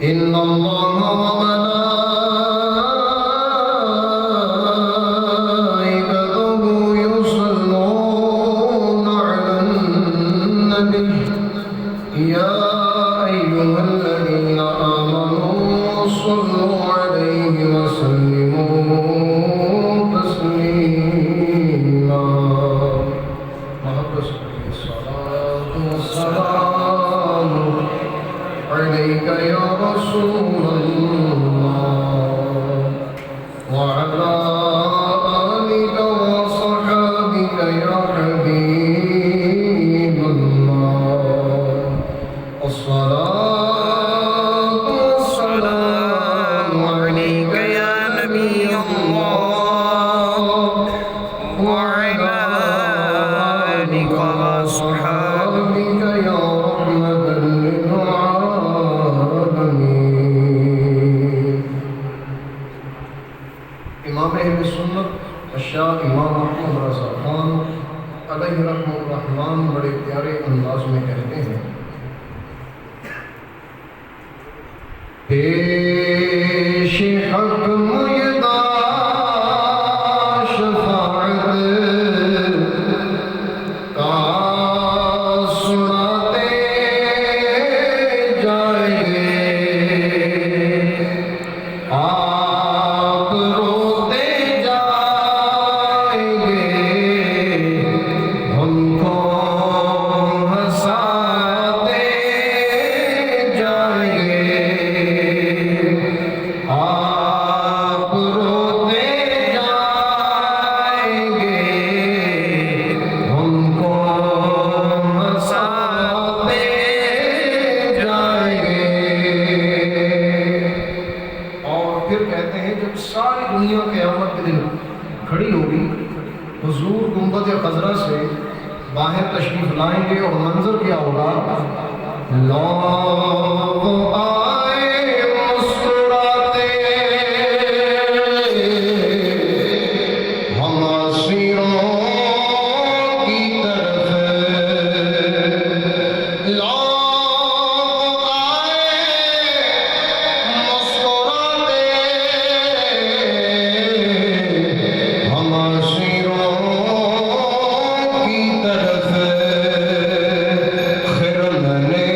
إن الله وملائكته يصلون على النبي يا أيها الذين آمنوا صلوا عليه وسلموا تسليما الصلاة والسلام عليك يا رسول الله وعلى آلك وصحابك يا حبيب الله الصلاة والسلام عليك يا نبي الله وعلى آلك وصحابك يا رحمة للعالمين. امام اہل سنت الشاہ امام احمد رضا خان علیہ رحمۃ الرحمن بڑے پیارے انداز میں کہتے ہیں، پیش حق مجدہ شفاعت کا سناتے جائیں گے، آپ روتے جائیں گے، ہم کو ہنساتے جائیں گے، آپ روتے جائیں گے، ہم کو ہنساتے جائیں گے۔ اور پھر کہتے ہیں جب ساری دنیا قیامت کے دن کھڑی ہوگی، حضور گنبد خضرا سے باہر تشریف لائیں گے اور منظر کیا ہوگا؟ لوگ آئے مسکراتے ہم اسیروں کی طرف، لوگ آئے مسکراتے ہم اسیروں کی طرف، خرم نے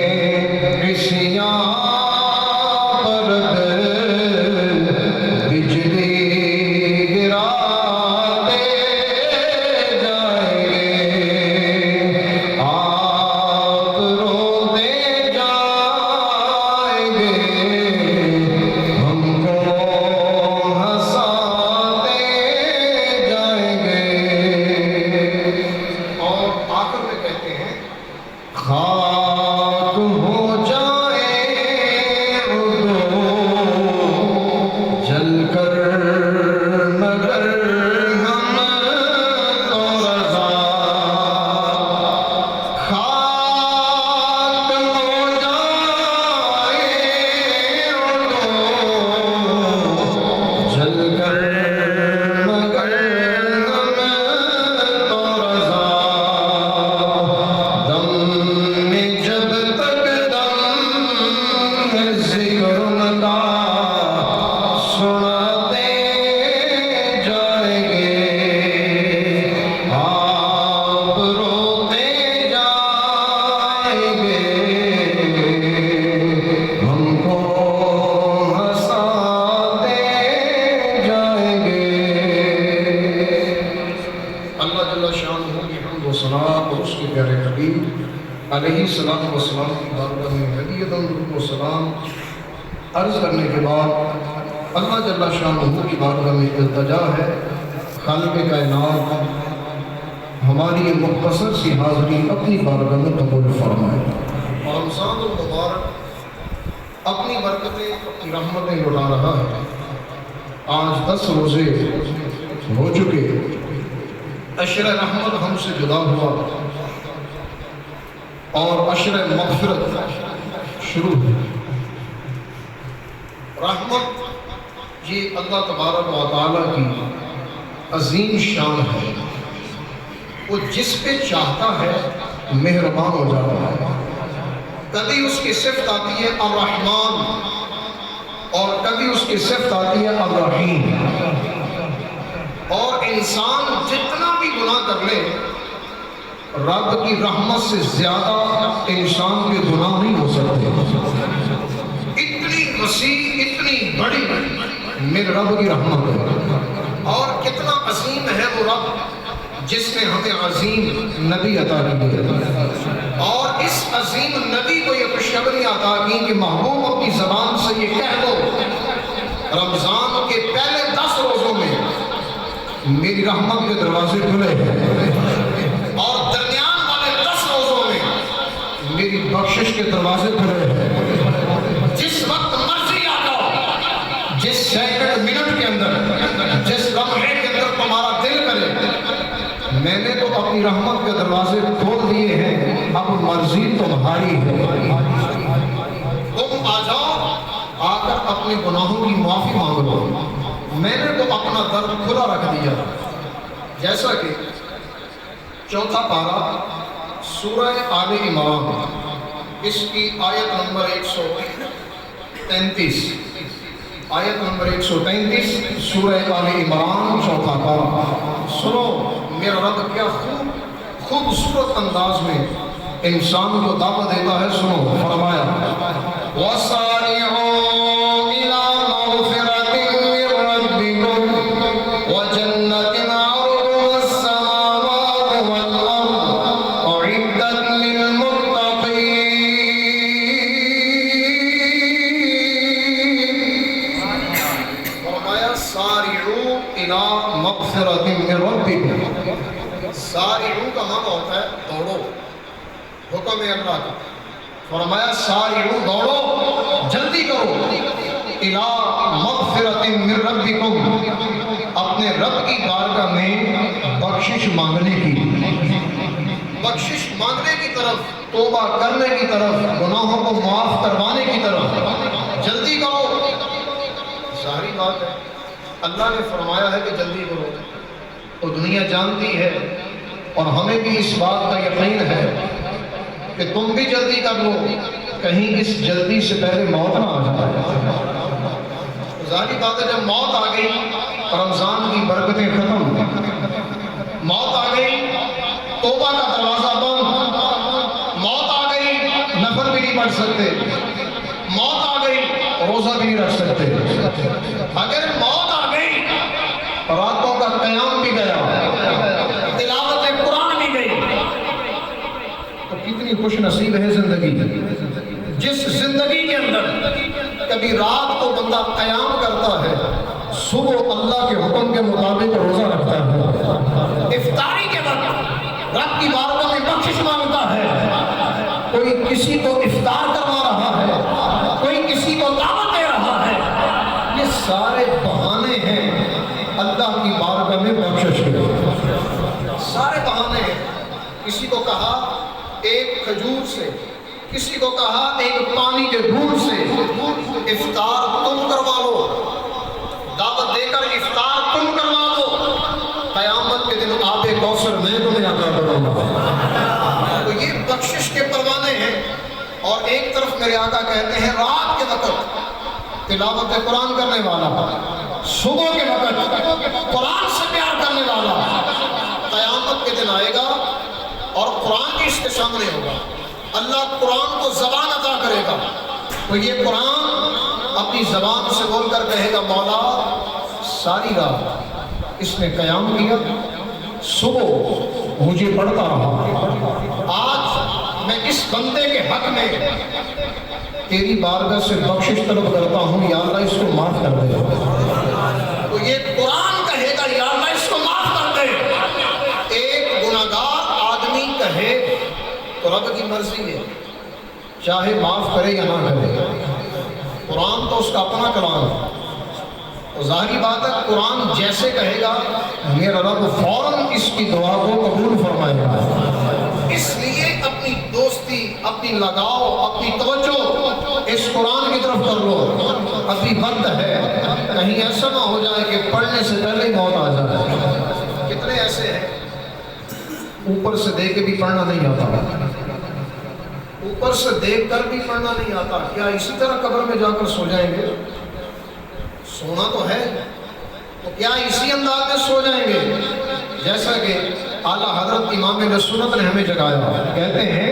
عصیاں پر بجلی گراتے جائیں گے، آپ روتے جائیں گے، ہم کو ہنساتے جائیں گے۔ اور آخر میں کہتے ہیں، خاک ہو جائے جل کر مگر ہم تو رضا، خاک ہو جائے جل کر مگر ہم تو رضا، دم میں جب تک دم ہے ذکر ان کا سناتے جائیں گے، آپ روتے جائیں گے، ہم کو ہنساتے جائیں گے۔ اللہ جل شانہ کی حمد و ثنا اور اس کے پیارے حبیب علیہ السلام والسلام کی بارگاہ میں ہدیۃً درود و سلام عرض کرنے کے بعد اللہ جل شانہ کی بارگاہ میں التجا ہے، خالق کائنات ہماری یہ مختصر سی حاضری اپنی بارگاہ میں قبول فرمائے، اور رمضان المبارک اپنی برکتیں اپنی رحمتیں لٹا رہا ہے۔ آج 10 روزے ہو چکے، عشر رحمت ہم سے جدا ہوا اور عشر مغفرت شروع ہوئی۔ رحمت یہ اللہ تبارک و تعالیٰ کی عظیم شان ہے، وہ جس پہ چاہتا ہے مہربان ہو جاتا ہے۔ کبھی اس کی صفت آتی ہے الرحمن، اور کبھی اس کی صفت آتی ہے الرحیم۔ اور انسان جتنا بھی گناہ کر لے، رب کی رحمت سے زیادہ انسان کے گناہ نہیں ہو سکتے۔ اتنی وسیع، اتنی بڑی میرے رب کی رحمت ہے، اور کتنا عظیم ہے وہ رب جس نے ہمیں عظیم نبی عطا کی ہے، اور اس عظیم نبی کو یہ خوشخبری عطا کی کہ محبوب اپنی زبان سے یہ کہہ دو، رمضان کے پہلے 10 روزوں میں میری رحمت کے دروازے کھلے ہیں، اور درمیان والے 10 روزوں میں میری بخشش کے دروازے کھلے ہیں۔ جس وقت مرضی آ جاؤ، جس سیکنڈ منٹ کے اندر، جس لمحے کے اندر تمہارا دل کرے، میں نے تو اپنی رحمت کے دروازے کھول دیے ہیں، اب مرضی تمہاری ہے۔ تم آ جاؤ، آ کر اپنے گناہوں کی معافی مانگ لو، میں نے تو اپنا در کھلا رکھ دیا۔ جیسا کہ 4 پارہ سورہ آل عمران، اس کی آیت نمبر 133، آیت نمبر 133 سورہ آل عمران 4 پارہ سنو، میرا رب کیا خوبصورت انداز میں انسان کو دعوت دیتا ہے۔ سنو، فرمایا وَسَارِعُوا إِلَىٰ مَغْفِرَةٍ مِّن رَّبِّكُمْ وَجَنَّةٍ عَرْضُهَا السَّمَاوَاتُ وَالْأَرْضُ أُعِدَّتْ لِلْمُتَّقِينَ۔ فرمایا سارعوا إِلَىٰ مَغْفِرَةٍ مِّن رَّبِّكُمْ۔ سارعوا کا معنی ہوتا ہے دوڑو، حکم ہے اللہ کا۔ فرمایا سارعوا، دوڑو، جلدی کرو، الی مغفرۃ من ربکم، اپنے رب کی بارگاہ میں بخشش مانگنے کی طرف، توبہ کرنے کی طرف، گناہوں کو معاف کروانے کی طرف جلدی کرو۔ ظاہری بات ہے، اللہ نے فرمایا ہے کہ جلدی کرو، تو دنیا جانتی ہے اور ہمیں بھی اس بات کا یقین ہے کہ تم بھی جلدی کر لو، کہیں اس جلدی سے پہلے موت نہ آ جائے۔ ظاہری بات ہے، جب موت آ گئی، رمضان کی برکتیں ختم، موت آ گئی، توبہ کا دروازہ بند، موت آ گئی، نفل بھی نہیں پڑھ سکتے، موت آ گئی، روزہ بھی نہیں رکھ سکتے۔ اگر موت آ گئی، راتوں کا قیام بھی گیا، تلاوت قرآن بھی گئی، تو کتنی خوش نصیب ہے زندگی، جس زندگی کے اندر کبھی رات کو بندہ قیام کرتا ہے، صبح اللہ کے حکم کے مطابق روزہ رکھتا ہے، افطاری کے وقت رب کی بارگاہ میں بخشش مانگتا ہے، کوئی کسی کو افطار کروا رہا ہے، کوئی کسی کو دعوت دے رہا ہے، یہ سارے بہانے ہیں اللہ کی بارگاہ میں بخشش کے، سارے بہانے ہیں۔ کسی کو کہا ایک کھجور سے، کسی کو کہا ایک پانی کے گھونٹ سے افطار تم کروا لو، دعوت دے کر افطار تم کروا لو، قیامت کے دن آب کوثر میں تمہیں عطا کروں گا۔ تو یہ بخشش کے پروانے ہیں۔ اور ایک طرف میرے آقا کہتے ہیں رات کے وقت تلاوت قرآن کرنے والا، صبح کے وقت قرآن سے پیار کرنے والا، قیامت کے دن آئے گا اور قرآن بھی اس کے سامنے ہوگا، اللہ قرآن کو زبان عطا کرے گا، تو یہ قرآن اپنی زبان سے بول کر کہے گا مولا ساری رات اس نے قیام کیا، صبح مجھے پڑھتا رہا، آج میں اس بندے کے حق میں تیری بارگاہ سے بخشش طلب کرتا ہوں، یا اللہ اس کو معاف کر دے۔ تو یہ قرآن کہے گا یا اللہ اس کو معاف کر دے۔ ایک گناہگار آدمی کہے تو رب کی مرضی ہے، چاہے معاف کرے یا نہ کرے، قرآن تو اس کا اپنا کلام ہے، تو ظاہری بات ہے قرآن جیسے کہے گا میرا رب فوراً اس کی دعا کو قبول فرمائے گا۔ اس لیے اپنی دوستی، اپنی لگاؤ، اپنی توجہ اس قرآن کی طرف کر لو، ابھی وقت ہے، کہیں ایسا نہ ہو جائے کہ پڑھنے سے پہلے ہی موت آ جائے۔ کتنے ایسے ہیں اوپر سے دیکھ کے بھی پڑھنا نہیں آتا، اوپر سے دیکھ کر بھی پڑھنا نہیں آتا، کیا اسی طرح قبر میں جا کر سو جائیں گے؟ سونا تو ہے، تو کیا اسی انداز میں سو جائیں گے جیسا کہ اعلیٰ حضرت امام اہل سنت نے ہمیں جگایا؟ کہتے ہیں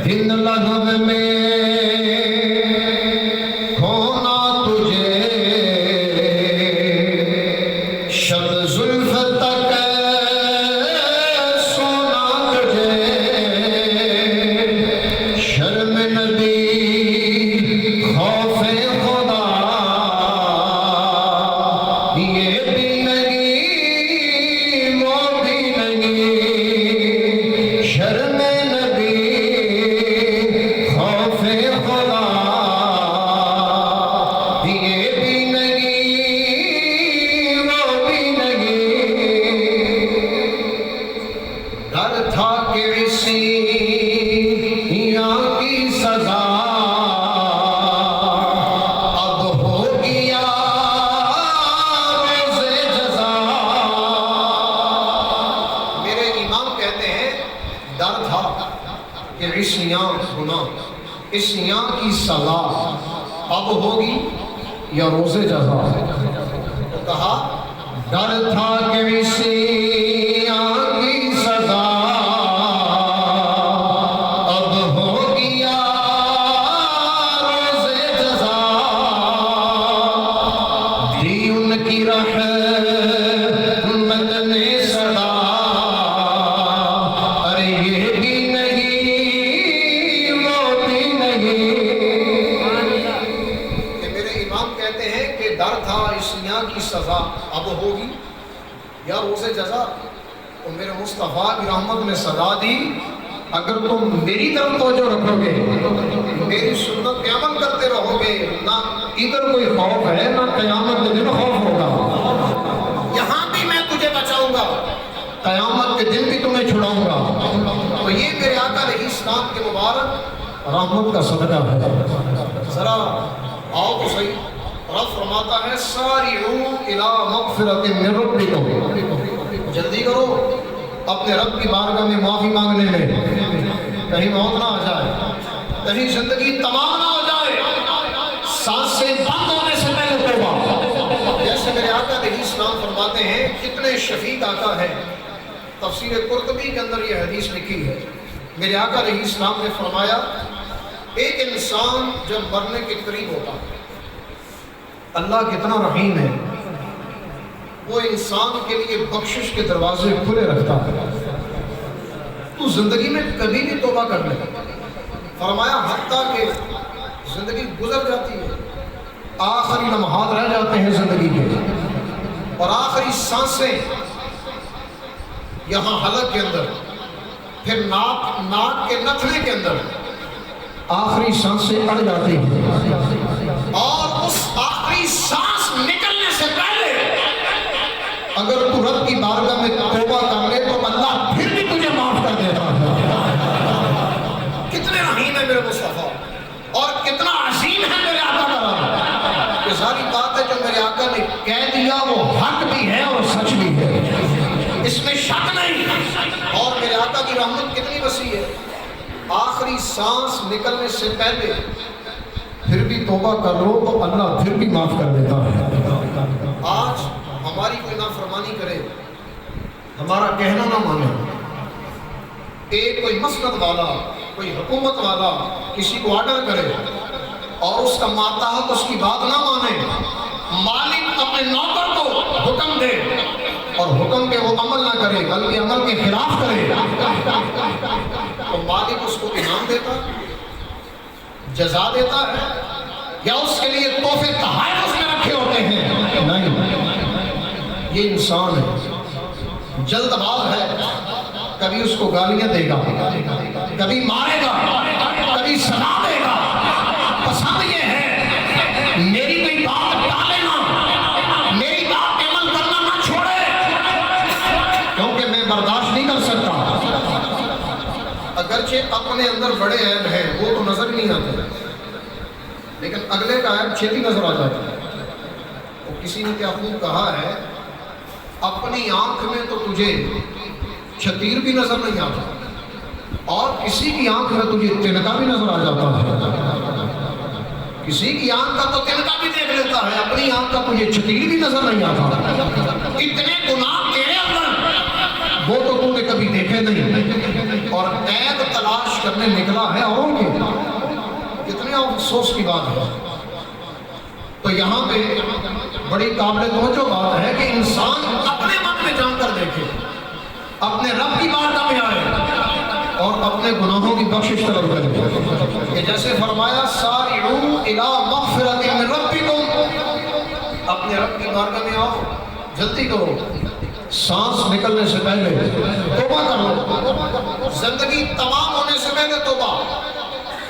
دن لہو میں کھونا تجھے، شب زلف تک سونا تجھے، شرم نبی خوف خدا یہ بھی نہیں وہ بھی نہیں، شرم نبی خوف خدا یہ بھی نہیں وہ بھی نہیں، ڈر تھا کہ عیسیاں کی سزا اب ہو گیا روز جزا۔ میرے امام کہتے ہیں ڈر تھا کہ عیسیاں گناہ، عیسیاں کی سزا اب ہوگی یا روز جزا؟ تو کہا ڈر تھا کہ عیسیاں کی سزا اب ہوگی یا روز جزا، دی ان کی رحمت نے صدا، ارے یہ بھی نہیں وہ بھی نہیں۔ کہ میرے امام کہتے ہیں کہ ڈر تھا عیسیاں کی سزا اب ہوگی یا روز جزا، تو میرے مصطفیٰ کی رحمت نے سزا دی اگر تم میری طرف توجہ رکھو گے، میری سنت پہ عمل کرتے رہو گے، نہ ادھر کوئی خوف ہے نہ قیامت کے دن خوف ہوگا، یہاں بھی میں تجھے بچاؤں گا، قیامت کے دن بھی تمہیں چھڑاؤں گا۔ تو یہ میرے آقا علیہ السلام کے مبارک رحمت کا صدقہ ہے۔ ذرا آؤ تو صحیح، رب فرماتا ہے سارعوا الی مغفرۃ من ربکم، جلدی کرو اپنے رب کی بارگاہ میں معافی مانگنے میں، کہیں موت نہ آ جائے، کہیں زندگی تمام نہ ہو جائے، سانسیں بند ہونے سے پہلے توبہ۔ جیسے میرے آقا علیہ السلام فرماتے ہیں کتنے شفیق آقا ہے، تفسیر قرطبی کے اندر یہ حدیث لکھی ہے، میرے آقا علیہ السلام نے فرمایا ایک انسان جب مرنے کے قریب ہوتا ہے، اللہ کتنا رحیم ہے، وہ انسان کے لیے بخشش کے دروازے کھلے رکھتا ہے، تو زندگی میں کبھی بھی توبہ کر لے، فرمایا حتیٰ کہ زندگی گزر جاتی ہے، آخری لمحات رہ جاتے ہیں زندگی کے، اور آخری سانسیں یہاں حلق کے اندر، پھر ناک کے نتھنے کے اندر آخری سانسیں اڑ جاتی ہیں، اور اس آخری سانس نکلنے سے پہلے اگر تو رب کی بارگاہ میں توبہ کر لے تو اللہ پھر بھی تجھے معاف کر دیتا ہے۔ کتنے رحیم ہے میرے مصطفیٰ، اور کتنا عظیم ہے میرے آقا کا رب۔ یہ ساری بات ہے جو میرے آقا نے کہہ دیا وہ حق بھی ہے اور سچ بھی ہے، اس میں شک نہیں۔ اور میرے آقا کی رحمت کتنی وسیع ہے، آخری سانس نکلنے سے پہلے پھر بھی توبہ کر لو تو اللہ پھر بھی معاف کر دیتا ہے۔ آج ہماری کوئی نافرمانی کرے، ہمارا کہنا نہ مانے، ایک کوئی مسند والا، کوئی حکومت والا کسی کو آرڈر کرے اور اس کا ماتحت اس کی بات نہ مانے، مالک اپنے نوکر کو حکم دے اور حکم کے وہ عمل نہ کرے بلکہ عمل کے خلاف کرے، تو مالک اس کو انعام دیتا، جزا دیتا ہے، یا اس کے لیے تحفے تحائف میں رکھے ہوتے ہیں؟ نہیں، یہ انسان ہے، جلد باز ہے، کبھی اس کو گالیاں دے گا، کبھی مارے گا، کبھی سزا دے گا، پسند یہ ہے میری کوئی بات ٹالے نہ، میری بات پہ عمل کرنا نہ چھوڑے، کیونکہ میں برداشت نہیں کر سکتا۔ اگرچہ اپنے اندر بڑے عیب ہیں وہ تو نظر نہیں آتے، لیکن اگلے کا عیب چھیتی نظر آ جاتا ہے۔ تو کسی نے کیا خوب کہا ہے، اپنی آنکھ میں تو تجھے چھتیر بھی نظر نہیں آتا، اور کسی کی آنکھ میں تجھے تنکا بھی نظر آ جاتا ہے۔ کسی کی آنکھ کا تو تنکا بھی دیکھ لیتا ہے، اپنی آنکھ کا تجھے چتیل بھی نظر نہیں آتا۔ اتنے گناہ تیرے اندر، وہ تو نے کبھی دیکھے نہیں، اور عیب تلاش کرنے نکلا ہے اوروں کے۔ کتنے افسوس کی بات ہے۔ تو یہاں پہ بڑی قابل توجہ بات ہے کہ انسان اپنے من میں جان کر دیکھے، اپنے رب کی بارگاہ میں آئے اور اپنے گناہوں کی بخشش طلب کرے، کہ جیسے فرمایا سارعوا الی مغفرۃ من ربکم، اپنے رب کی بارگاہ میں آؤ، جلدی کرو، سانس نکلنے سے پہلے توبہ کرو، زندگی تمام ہونے سے پہلے توبہ،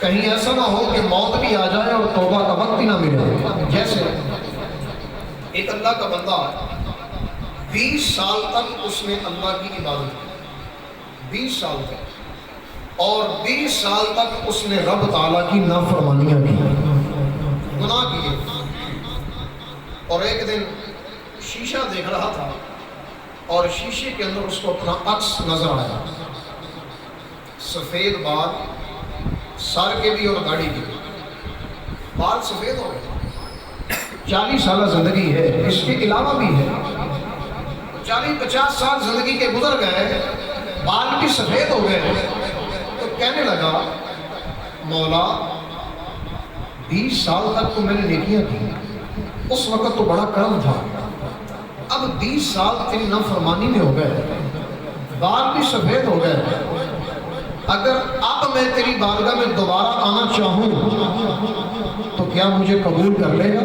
کہیں ایسا نہ ہو کہ موت بھی آ جائے اور توبہ کا وقت ہی نہ ملے۔ جیسے ایک اللہ کا بندہ 20 سال تک اس نے اللہ کی عبادت کی، 20 سال تک، اور 20 سال تک اس نے رب تعالیٰ کی نافرمانیاں کی، گناہ کیے، اور ایک دن شیشہ دیکھ رہا تھا اور شیشے کے اندر اس کو اپنا عکس نظر آیا، سفید بال، سر کے بھی اور داڑھی کے بھی، بال سفید ہو گئے، 40 سالہ زندگی ہے، اس کے علاوہ بھی ہے، 40-50 سال زندگی کے گزر گئے، بال بھی سفید ہو گئے، تو کہنے لگا مولا 20 سال تک تو میں نے نیکیاں کی، اس وقت تو بڑا کرم تھا، اب 20 سال تیری نافرمانی میں ہو گئے، بال بھی سفید ہو گئے، اگر اب میں تیری بارگاہ میں دوبارہ آنا چاہوں تو کیا مجھے قبول کر لے گا؟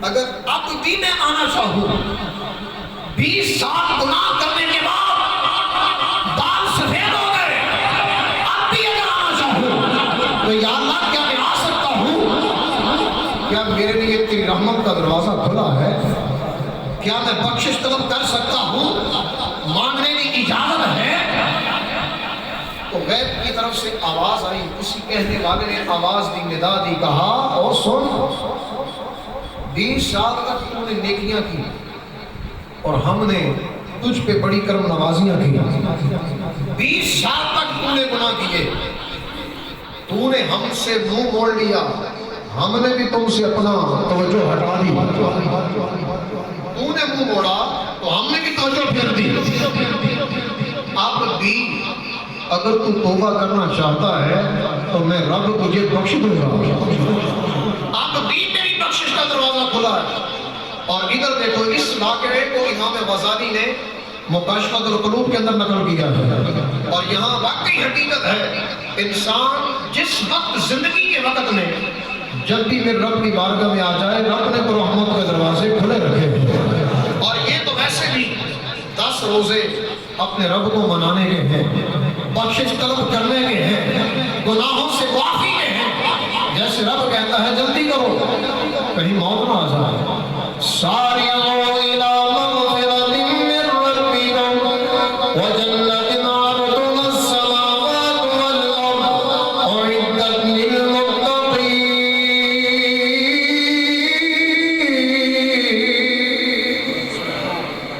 اگر اب بھی میں آنا چاہوں، 20 سال گناہ کرنے کے بعد بال سفید ہو گئے، اب بھی اگر آنا چاہوں تو یا اللہ کیا میں آ سکتا ہوں؟ کیا میرے لیے تیری رحمت کا دروازہ کھلا ہے؟ کیا میں بخشش طلب کر سکتا ہوں؟ مانگنے کی اجازت ہے؟ تو غیب کی طرف سے آواز آئی، کسی کہنے والے نے آواز دی، ندا دی، کہا او سن، 20 سال تک تو نے نیکیاں کی اور ہم نے تجھ پہ بڑی کرم نوازیاں کی، 20 سال تک تو نے گناہ کیے، تو نے ہم سے منہ موڑ لیا، ہم نے بھی تم سے اپنا توجہ ہٹا دی، تو نے منہ موڑا تو ہم نے بھی توجہ پھیر دی، اب بھی اگر تو توبہ کرنا چاہتا ہے تو میں رب تجھے بخش دوں گا، اب بھی میری بخشش کا دروازہ کھلا ہے۔ اور ادھر دیکھو، اس واقعے کو امام غزالی نے مکاشفۃ القلوب کے اندر نقل کیا ہے، اور یہاں واقعی حقیقت ہے، انسان جس وقت زندگی کے وقت میں جب بھی میرے رب کی بارگاہ میں آ جائے، رب نے تو رحمت کے دروازے کھلے رکھے، اور یہ تو ویسے بھی 10 روزے اپنے رب کو منانے کے ہیں، بخشش طلب کرنے کے ہیں، گناہوں سے معافی کے ہیں، جیسے رب کہتا ہے جلدی کرو کہیں موت نہ آ جائے۔ سارعوا الی مغفرۃ من ربکم وجنۃ عرضها السماوات والارض اعدت للمتقین،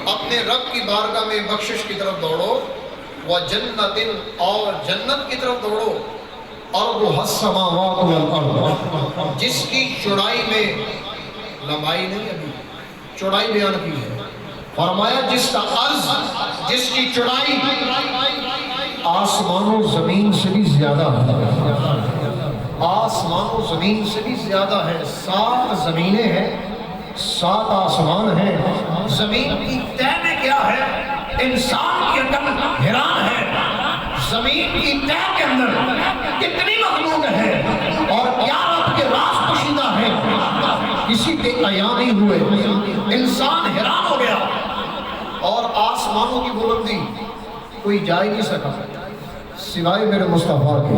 اپنے رب کی بارگاہ میں بخشش کی طرف دوڑو، وجنت، اور جنت کی طرف دوڑو، ارضها السماوات والارض، جس کی چوڑائی میں، لمبائی نہیں، ابھی چوڑائی بیان کی ہے، فرمایا جس کا عرض، جس کی چوڑائی آسمان و زمین سے بھی زیادہ ہے، آسمان و زمین سے بھی زیادہ ہے، 7 زمینیں ہیں، 7 آسمان ہیں، زمین کی تہ میں کیا ہے، انسان کی عقل حیران ہے، زمین کی تہ کے اندر کتنی مخلوق ہے اور کیا رب کے راز پوشیدہ ہے، کسی کے عیاں نہیں ہوئے، انسان حیران ہو گیا، اور آسمانوں کی بلندی کوئی جا ہی نہیں سکا سوائے میرے مصطفیٰ کے،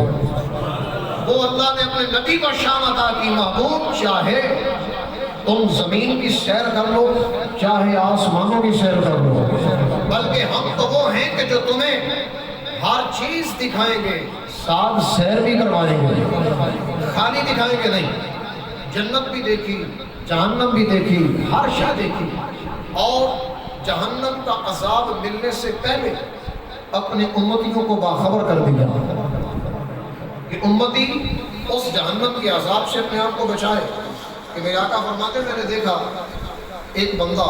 وہ اللہ نے اپنے نبی کو شان عطا کی، محبوب چاہے تم زمین کی سیر کر لو، چاہے آسمانوں کی سیر کر لو، بلکہ ہم تو وہ ہیں کہ جو تمہیں ہر چیز دکھائیں گے، ساتھ سیر بھی کروائیں گے، خالی دکھائیں گے نہیں، جنت بھی دیکھی، جہنم بھی دیکھی، ہر شے دیکھی، اور جہنم کا عذاب ملنے سے پہلے اپنے امتیوں کو باخبر کر دیا کہ امتی اس جہنم کے عذاب سے اپنے آپ کو بچائے کہ میرے آقا فرماتے میں نے دیکھا ایک بندہ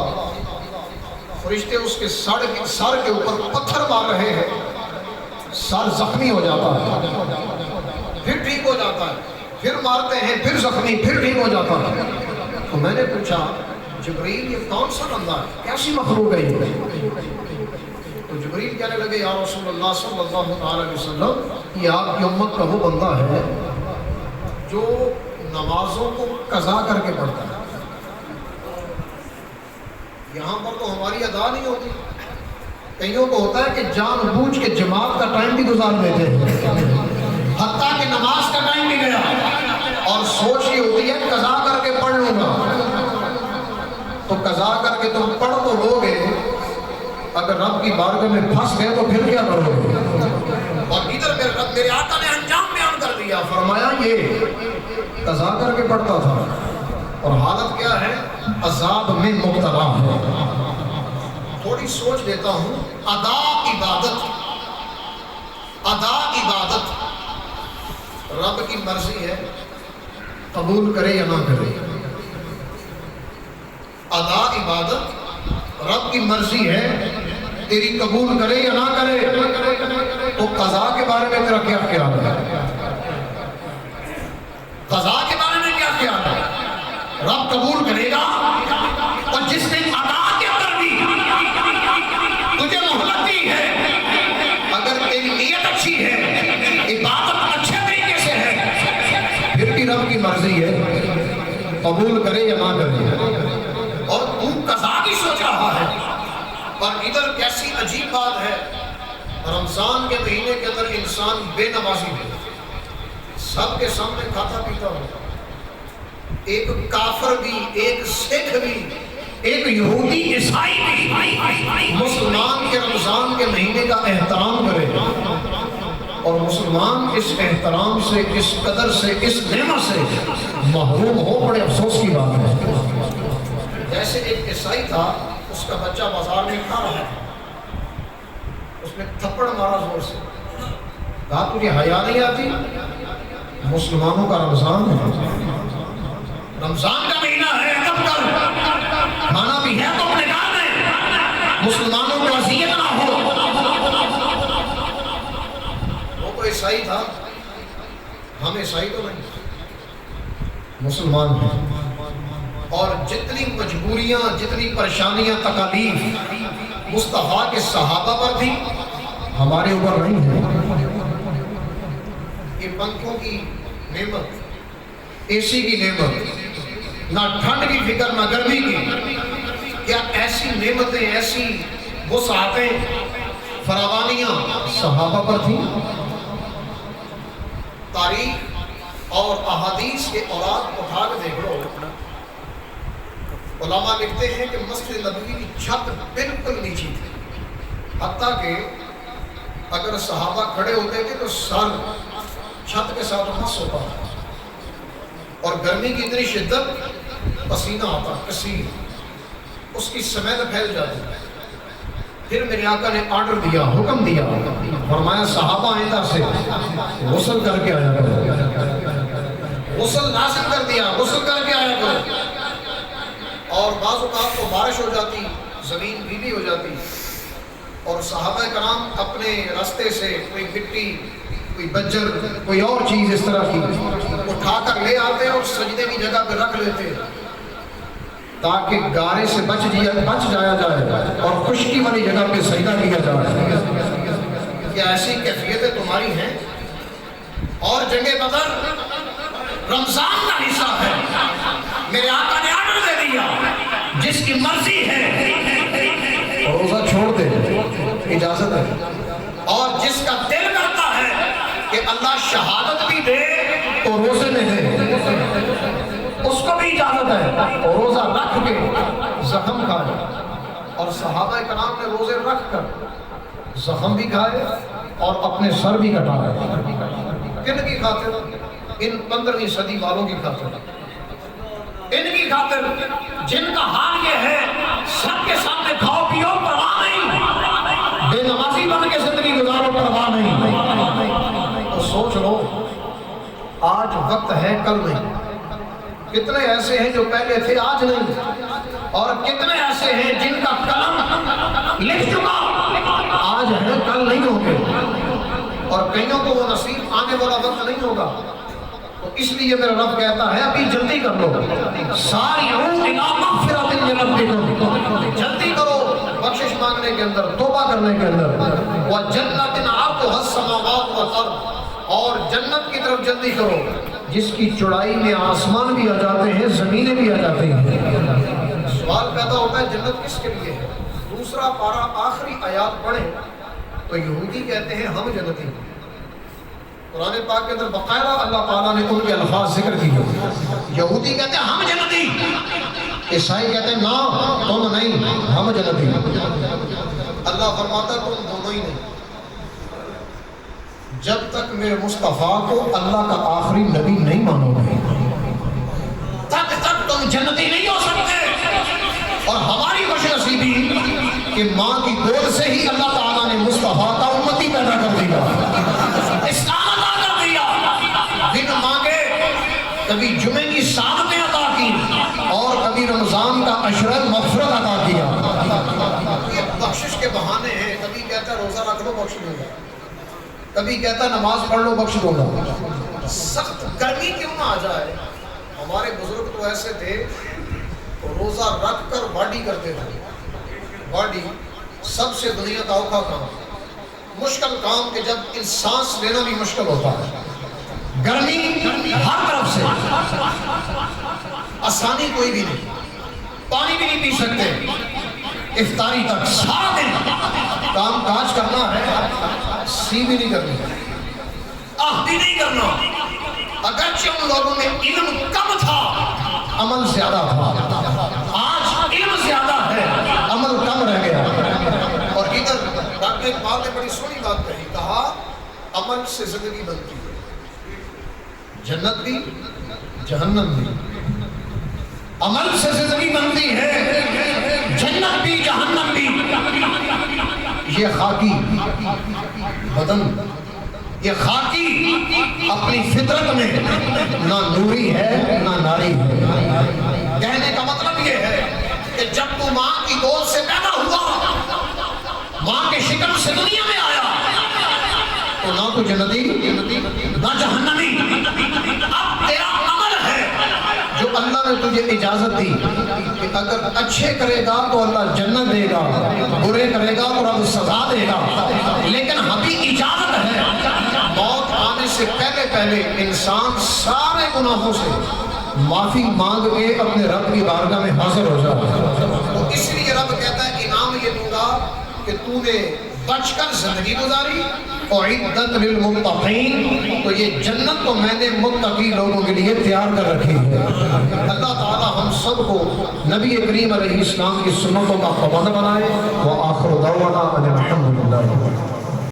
فرشتے اس کے سر کے اوپر پتھر مار رہے ہیں، سر زخمی ہو جاتا ہے، پھر ٹھیک ہو جاتا ہے، پھر مارتے ہیں، پھر زخمی، پھر ٹھیک ہو جاتا ہے۔ تو میں نے پوچھا جبریل یہ کون سا بندہ ہے، کیسی مخلوق ہے یہ؟ تو جبریل کہنے لگے یا رسول اللہ صلی اللہ علیہ وسلم یہ آپ کی امت کا وہ بندہ ہے جو نمازوں کو قضا کر کے پڑھتا ہے۔ یہاں پر تو ہماری ادا نہیں ہوتی، کئیوں کو ہوتا ہے کہ جان بوجھ کے جماعت کا ٹائم بھی گزار دیتے ہیں، حتیٰ کہ نماز کا ٹائم بھی گیا اور سوچ یہ ہوتی ہے قضا کر کے پڑھ لوں گا۔ تو قضا کر کے تم پڑھ تو لو گے، اگر رب کی بارگاہ میں پھنس گئے تو پھر کیا کرو گے؟ اور ادھر میرے آقا نے انجام بیان کر دیا، فرمایا یہ قضا کر کے پڑھتا تھا اور حالت کیا ہے؟ عذاب میں مبتلا ہے۔ تھوڑی سوچ لیتا ہوں، ادا عبادت رب کی مرضی ہے، قبول کرے یا نہ کرے۔ ادا عبادت رب کی مرضی ہے، تیری قبول کرے یا نہ کرے۔ تو قضا کے بارے میں تیرا کیا خیال ہے؟ قضا کے بارے میں کیا خیال ہے؟ رب قبول کرے گا، اور جس نے ادا کے اندر بھی تجھے مہلت دی ہے، اگر تیری نیت اچھی ہے، عبادت اچھے طریقے سے ہے، پھر بھی رب کی مرضی ہے قبول کرے یا نہ کرے۔ اور تو قضا کی سوچ رہا ہے، اور ادھر کیسی عجیب بات ہے، رمضان کے مہینے کے اندر انسان بے نمازی ہے، سب کے سامنے کھاتا پیتا ہو، ایک کافر بھی، ایک سکھ بھی، ایک یہودی عیسائی بھی مسلمان کے رمضان کے مہینے کا احترام کرے، اور مسلمان اس احترام سے، اس قدر سے، اس نعمت سے محروم ہو، بڑے افسوس کی بات ہے۔ جیسے ایک عیسائی تھا، اس کا بچہ بازار میں کھا رہا ہے، اس نے تھپڑ مارا زور سے، کہا تجھے حیا نہیں آتی؟ مسلمانوں کا رمضان ہے، رمضان کا مہینہ ہے، کب کر کھانا بھی ہے تو اپنے گھر میں، مسلمانوں کو اذیت نہ ہو۔ وہ تو عیسائی تھا، ہم عیسائی تو نہیں، مسلمان ہیں، اور جتنی مجبوریاں، جتنی پریشانیاں، تکالیف مصطفیٰ کے صحابہ پر تھی، ہمارے اوپر نہیں ہے۔ یہ پنکھوں کی نعمت، اے سی کی نعمت، نہ ٹھنڈ کی فکر نہ گرمی کی، کیا ایسی نعمتیں، ایسی وسعتیں، فراوانیاں صحابہ پر تھیں؟ تاریخ اور احادیث کے اوراق اٹھا کے دیکھ لو، علماء لکھتے ہیں کہ مسجد نبوی کی چھت بالکل نیچی تھی، حتیٰ کہ اگر صحابہ کھڑے ہوتے تھے تو سر چھت کے ساتھ مس ہوتا تھا، اور گرمی کی اتنی شدت، پسینہ آتا، کثیر، اس کی سمیت پھیل جاتی۔ پھر میرے آقا نے آرڈر دیا، حکم دیا، فرمایا صحابہ آئندہ سے غسل کر کے آیا کرو، غسل لازم کر دیا، غسل کر کے آیا کرو۔ اور بعض اوقات تو بارش ہو جاتی، زمین گیلی ہو جاتی، اور صحابہ کرام اپنے راستے سے کوئی مٹی، کوئی بجر، کوئی اور چیز اس طرح کی اٹھا کر لے آتے اور سجدے کی جگہ پہ رکھ لیتے تاکہ گارے سے بچ جایا جائے اور خشکی والی جگہ پہ سجدہ کیا جائے۔ کیا ایسی کیفیتیں تمہاری ہیں؟ اور جنگ بدر رمضان کا حصہ ہے، میرے آقا نے آرڈر دے دیا، جس کی مرضی ہے روزہ چھوڑ دے، اجازت ہے، اور جس کا دل کرتا ہے کہ اللہ شہادت بھی دے تو روزے میں دے، اس کو بھی اجازت ہے، اور روزہ رکھ کے زخم کھائے۔ اور صحابہ کرام نے روزے رکھ کر زخم بھی کھائے اور اپنے سر بھی کٹائے۔ کن کی خاطر؟ ان 15ویں صدی والوں کی خاطر، ان کی خاطر جن کا حال یہ ہے سب کے سامنے کھاؤ پیو، پرواہ نہیں، بے نمازی بن کے زندگی گزارو، پرواہ نہیں۔ تو سوچ لو آج وقت ہے کل نہیں. کتنے ایسے ہیں جو پہلے تھے آج نہیں، اور کتنے ایسے ہیں جن کا قلم لکھ چکا آج ہے کل نہیں ہوگے، اور کئیوں کو وہ نصیب آنے والا وقت نہیں ہوگا. تو اس لیے میرا رب کہتا ہے ابھی جلدی کر لو، سارعوا الی مغفرۃ من ربکم، جلدی کرو بخشش مانگنے کے اندر، توبہ کرنے کے اندر. وجنۃ عرضھا السماوات والارض، اور جنت کی طرف جلدی کرو جس کی چوڑائی میں آسمان بھی آ جاتے ہیں، زمینیں بھی آ جاتی ہیں. سوال پیدا ہوتا ہے جنت کس کے لیے ہے؟ دوسرا پارہ آخری آیات پڑھیں تو یہودی کہتے ہیں ہم جنتی ہیں. قرآن پاک کے اندر باقاعدہ اللہ تعالیٰ نے ان کے الفاظ ذکر کیے. یہودی کہتے ہیں ہم جنتی، عیسائی کہتے ہیں نا تم نہیں ہم جنتی. اللہ فرماتا ہے تم دونوں ہی نہیں. جب تک میرے مصطفیٰ کو اللہ کا آخری نبی نہیں مانو گے تب تک تم جنتی نہیں ہو سکتے. اور ہماری خوش نصیبی کہ ماں کی گود سے ہی اللہ تعالیٰ نے مصطفیٰ کا امتی پیدا کر دیا، اسلام عطا کر دیا. بن مانگے کبھی جمعے کی سعادتیں عطا کی، اور کبھی رمضان کا عشرہ مغفرت عطا کیا. یہ بخشش کے بہانے ہیں. کبھی کہتا ہے روزہ رکھ لو بخش دوں گا، کبھی کہتا ہے نماز پڑھ لو بخش دوں گا. سخت گرمی کیوں نہ آ جائے. ہمارے بزرگ تو ایسے تھے روزہ رکھ کر باڈی کرتے تھے. باڈی سب سے دنیا کا اوکھا کام، مشکل کام کہ جب سانس لینا بھی مشکل ہوتا ہے. گرمی ہر طرف سے، آسانی کوئی بھی نہیں. پانی بھی نہیں پی سکتے افطاری تک. سارا دن کام کاج کرنا ہے، سی بھی نہیں کرنی، آہ بھی نہیں کرنا. اگرچہ ان لوگوں میں علم کم تھا عمل زیادہ تھا. آج علم زیادہ ہے عمل کم رہ گیا. اور ادھر ڈاکٹر اقبال نے بڑی سونی بات کہی، کہا عمل سے زندگی بنتی ہے، جنت بھی جہنم بھی. عمل سے زندگی بنتی ہے، جنت بھی جہنم بھی. یہ خاکی بدن، یہ خاکی اپنی فطرت میں نہ نوری ہے نہ ناری ہے. کہنے کا مطلب یہ ہے کہ جب تو ماں کی گود سے پیدا ہوا، ماں کے شکم سے دنیا میں آیا، تو نہ تو جنتی نہ جہنمی. اب تیرا عمل ہے جو اللہ نے تجھے اجازت دی کہ اگر اچھے کرے گا تو اللہ جنت دے گا، برے کرے گا تو رب سزا دے گا. لیکن ابھی اجازت ہے موت آنے سے پہلے پہلے انسان سارے گناہوں سے معافی مانگ کے اپنے رب کی بارگاہ میں حاضر ہو جائے. تو اس لیے رب کہتا ہے انعام یہ دوں گا کہ تو نے بچ کر زندگی گزاری. اعدت للمتقین، تو یہ جنت تو میں نے متقی لوگوں کے لیے تیار کر رکھی ہے. اللہ تعالی ہم سب کو نبی کریم علیہ السلام کی سنتوں کا پابند بنائے. وآخر دعوانا ان الحمد للہ.